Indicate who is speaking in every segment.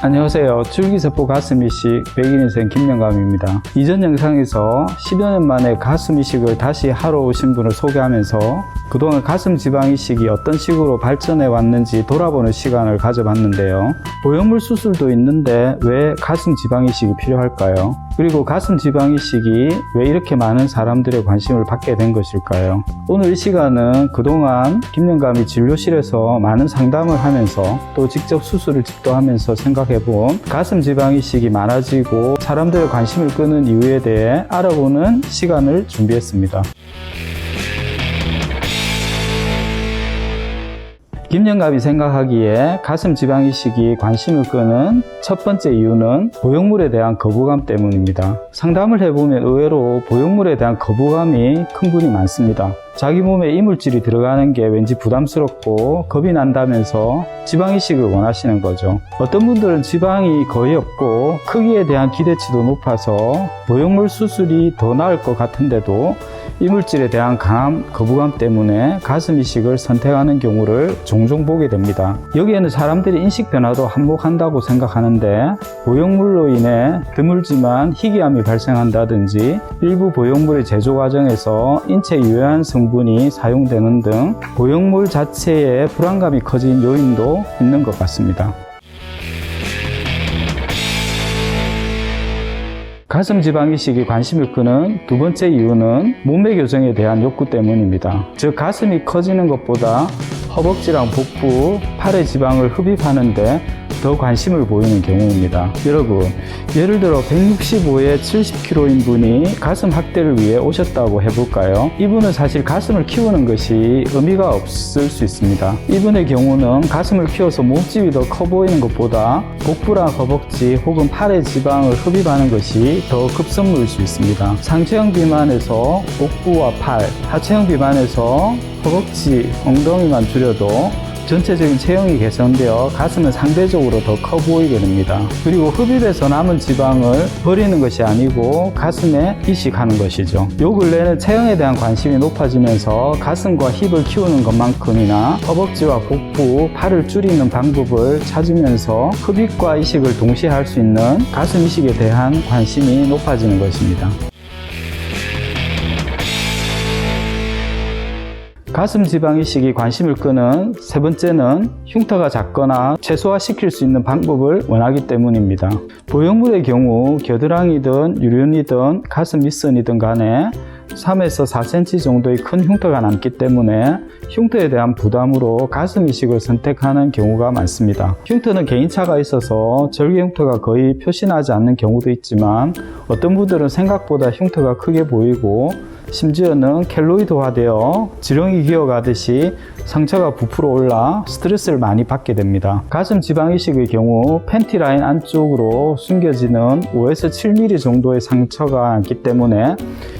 Speaker 1: 안녕하세요. 줄기세포 가슴 이식 100일 김영감입니다. 이전 영상에서 10여 년 만에 가슴 이식을 다시 하러 오신 분을 소개하면서 그동안 가슴 지방 이식이 어떤 식으로 발전해 왔는지 돌아보는 시간을 가져봤는데요. 보형물 수술도 있는데 왜 가슴 지방 이식이 필요할까요? 그리고 가슴 지방 이식이 왜 이렇게 많은 사람들의 관심을 받게 된 것일까요? 오늘 이 시간은 그동안 김영감이 진료실에서 많은 상담을 하면서 또 직접 수술을 집도하면서 생각해본 가슴 지방 이식이 많아지고 사람들의 관심을 끄는 이유에 대해 알아보는 시간을 준비했습니다. 김영감이 생각하기에 가슴 지방 이식이 관심을 끄는 첫 번째 이유는 보형물에 대한 거부감 때문입니다. 상담을 해보면 의외로 보형물에 대한 거부감이 큰 분이 많습니다. 자기 몸에 이물질이 들어가는 게 왠지 부담스럽고 겁이 난다면서 지방 이식을 원하시는 거죠. 어떤 분들은 지방이 거의 없고 크기에 대한 기대치도 높아서 보형물 수술이 더 나을 것 같은데도 이물질에 대한 강한 거부감 때문에 가슴 이식을 선택하는 경우를 종종 보게 됩니다. 여기에는 사람들이 인식 변화도 한몫한다고 생각하는데 보형물로 인해 드물지만 희귀암이 발생한다든지 일부 보형물의 제조 과정에서 인체에 유해한 성분이 사용되는 등 보형물 자체에 불안감이 커진 요인도 있는 것 같습니다. 가슴 지방 이식이 관심을 끄는 두 번째 이유는 몸매 교정에 대한 욕구 때문입니다. 즉 가슴이 커지는 것보다 허벅지랑 복부, 팔의 지방을 흡입하는데 더 관심을 보이는 경우입니다. 여러분, 예를 들어 165에 70kg인 분이 가슴 확대를 위해 오셨다고 해볼까요? 이분은 사실 가슴을 키우는 것이 의미가 없을 수 있습니다. 이분의 경우는 가슴을 키워서 몸집이 더 커 보이는 것보다 복부랑 허벅지 혹은 팔의 지방을 흡입하는 것이 더 급선무일 수 있습니다. 상체형 비만에서 복부와 팔, 하체형 비만에서 허벅지, 엉덩이만 줄여도 전체적인 체형이 개선되어 가슴은 상대적으로 더 커 보이게 됩니다. 그리고 흡입에서 남은 지방을 버리는 것이 아니고 가슴에 이식하는 것이죠. 요 근래는 체형에 대한 관심이 높아지면서 가슴과 힙을 키우는 것만큼이나 허벅지와 복부, 팔을 줄이는 방법을 찾으면서 흡입과 이식을 동시에 할 수 있는 가슴 이식에 대한 관심이 높아지는 것입니다. 가슴 지방 이식이 관심을 끄는 세 번째는 흉터가 작거나 최소화시킬 수 있는 방법을 원하기 때문입니다. 보형물의 경우 겨드랑이든 유륜이든 가슴 밑선이든 간에 3에서 4cm 정도의 큰 흉터가 남기 때문에 흉터에 대한 부담으로 가슴 이식을 선택하는 경우가 많습니다. 흉터는 개인차가 있어서 절개 흉터가 거의 표시나지 않는 경우도 있지만 어떤 분들은 생각보다 흉터가 크게 보이고 심지어는 켈로이드화되어 지렁이 기어가듯이 상처가 부풀어 올라 스트레스를 많이 받게 됩니다. 가슴 지방 이식의 경우 팬티 라인 안쪽으로 숨겨지는 5에서 7mm 정도의 상처가 남기 때문에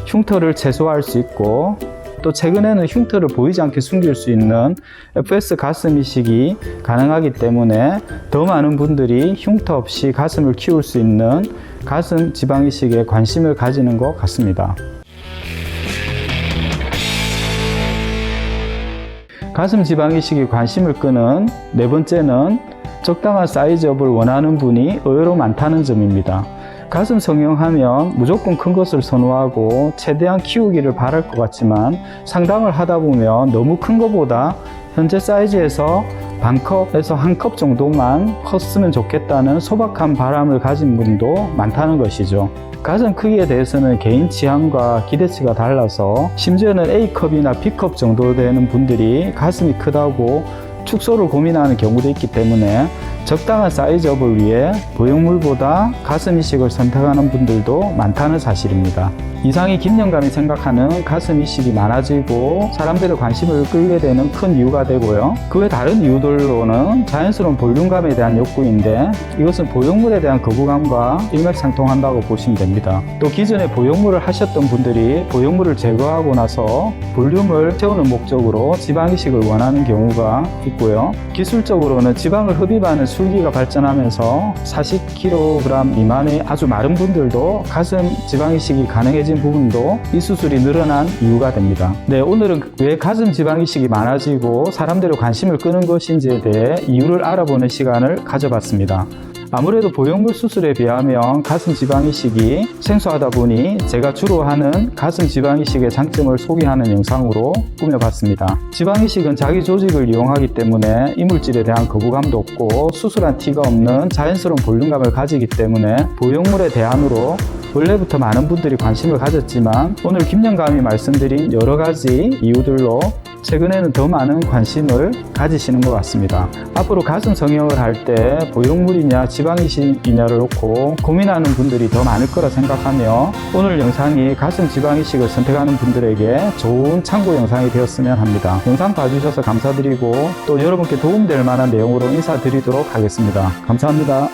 Speaker 1: 흉터를 최소화할 수 있고 또 최근에는 흉터를 보이지 않게 숨길 수 있는 FS 가슴 이식이 가능하기 때문에 더 많은 분들이 흉터 없이 가슴을 키울 수 있는 가슴 지방 이식에 관심을 가지는 것 같습니다. 가슴 지방 이식에 관심을 끄는 네 번째는 적당한 사이즈업을 원하는 분이 의외로 많다는 점입니다. 가슴 성형하면 무조건 큰 것을 선호하고 최대한 키우기를 바랄 것 같지만 상담을 하다 보면 너무 큰 것보다 현재 사이즈에서 반컵에서 한 컵 정도만 컸으면 좋겠다는 소박한 바람을 가진 분도 많다는 것이죠. 가슴 크기에 대해서는 개인 취향과 기대치가 달라서 심지어는 A컵이나 B컵 정도 되는 분들이 가슴이 크다고 축소를 고민하는 경우도 있기 때문에 적당한 사이즈업을 위해 보형물보다 가슴 이식을 선택하는 분들도 많다는 사실입니다. 이상이 김영감이 생각하는 가슴 이식이 많아지고 사람들의 관심을 끌게 되는 큰 이유가 되고요. 그 외 다른 이유들로는 자연스러운 볼륨감에 대한 욕구인데 이것은 보형물에 대한 거부감과 일맥상통한다고 보시면 됩니다. 또 기존에 보형물을 하셨던 분들이 보형물을 제거하고 나서 볼륨을 채우는 목적으로 지방 이식을 원하는 경우가 있고요. 기술적으로는 지방을 흡입하는 술기가 발전하면서 40kg 미만의 아주 마른 분들도 가슴 지방 이식이 가능해진 부분도 이 수술이 늘어난 이유가 됩니다. 네, 오늘은 왜 가슴 지방 이식이 많아지고 사람들의 관심을 끄는 것인지에 대해 이유를 알아보는 시간을 가져봤습니다. 아무래도 보형물 수술에 비하면 가슴 지방 이식이 생소하다 보니 제가 주로 하는 가슴 지방 이식의 장점을 소개하는 영상으로 꾸며봤습니다. 지방 이식은 자기 조직을 이용하기 때문에 이물질에 대한 거부감도 없고 수술한 티가 없는 자연스러운 볼륨감을 가지기 때문에 보형물의 대안으로 원래부터 많은 분들이 관심을 가졌지만 오늘 김영감이 말씀드린 여러 가지 이유들로 최근에는 더 많은 관심을 가지시는 것 같습니다. 앞으로 가슴 성형을 할 때 보형물이냐 지방이식이냐를 놓고 고민하는 분들이 더 많을 거라 생각하며 오늘 영상이 가슴 지방이식을 선택하는 분들에게 좋은 참고 영상이 되었으면 합니다. 영상 봐주셔서 감사드리고 또 여러분께 도움될 만한 내용으로 인사드리도록 하겠습니다. 감사합니다.